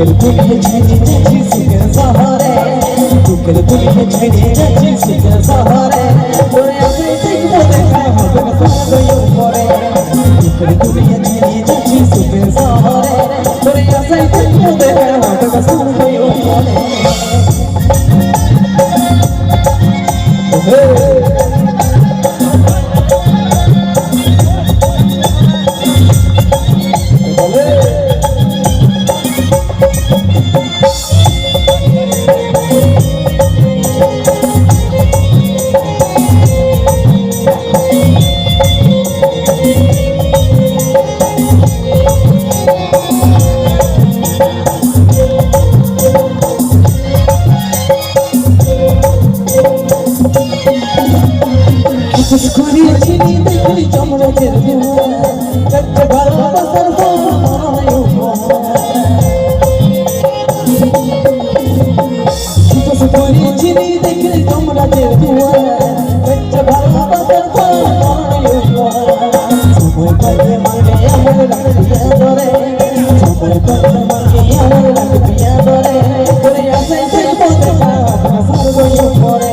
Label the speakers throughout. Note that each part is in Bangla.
Speaker 1: দুঃখের দুনিয়া ছেড়ে যাচ্ছি সুখের শহরে দুঃখের দুনিয়া ছেড়ে যাচ্ছি সুখের শহরে তোরে আশায় দেখবো দেখা হবে না স্বর্গের উপরে দুঃখের দুনিয়া ছেড়ে যাচ্ছি সুখের শহরে তোরে আশায় দেখবো দেখা হবে না স্বর্গের উপরে করিয়েছিলি দেখলি চমড়াদের একটা ভালোবাসার করিয়েছিলি দেখলি চমড়াদের একটা ভালোবাসার সময় পাইলে মাকে আমার রাখিয়া ধরে সময় পাইলে মাকে আমার রাখিয়া ধরে করে আশায় দেখবো দেখা সর্বই পরে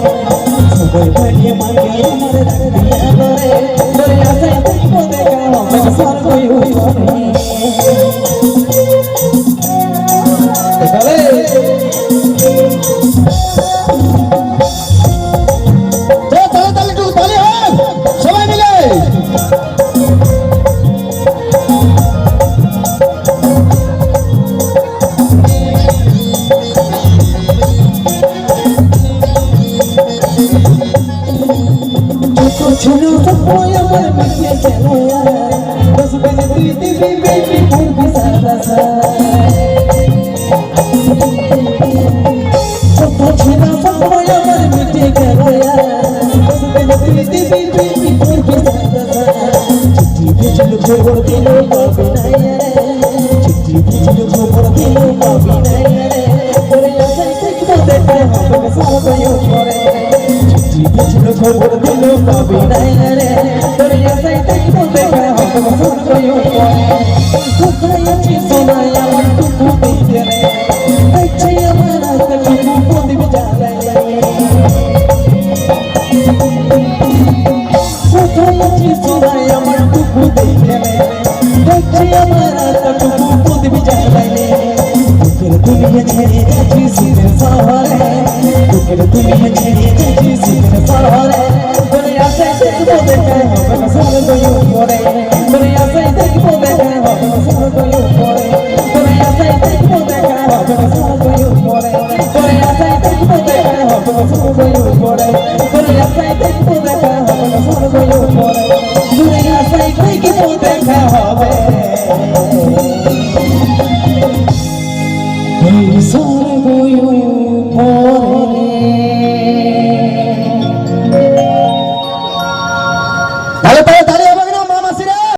Speaker 1: সময় পাইলে মাকে আমার রাখিয়া ধরে করে আশায় দেখবো দেখা সর্বই পরে ছোটো সময় আমার মিশে গেল বস বেজে তুই দিবি বেবি করবি সারা ছোটো ছোটো সময় আমার মিশে গেল বস বেজে তুই দিবি বেবি করবি সারা চিঠি ভেজল খবর দিল পাবি নাই রে চিঠি ভেজল খবর দিল পাবি নাই রে তোরে আশায় দেখবো দেখা হবে সর্বই পরে চিঠি খবর দিল পাবি নাই রে তোর আশায় দেখবো দেখা হবে সর্বই পরে কোথায় আছিস সোনাই আমার টুকু দেখতে রে দেখছি আমার টুকু প্রদীপ জ্বালায় কোথায় আছিস সোনাই আমার টুকু দেখতে রে দেখছি আমার টুকু প্রদীপ জ্বালায় দুঃখের দুনিয়া ছেড়ে যাচ্ছি সুখের শহরে দুঃখের দুনিয়া ছেড়ে যাচ্ছি সুখের শহরে তোরে আশায় দেখবো দেখা হবে সর্বই পরে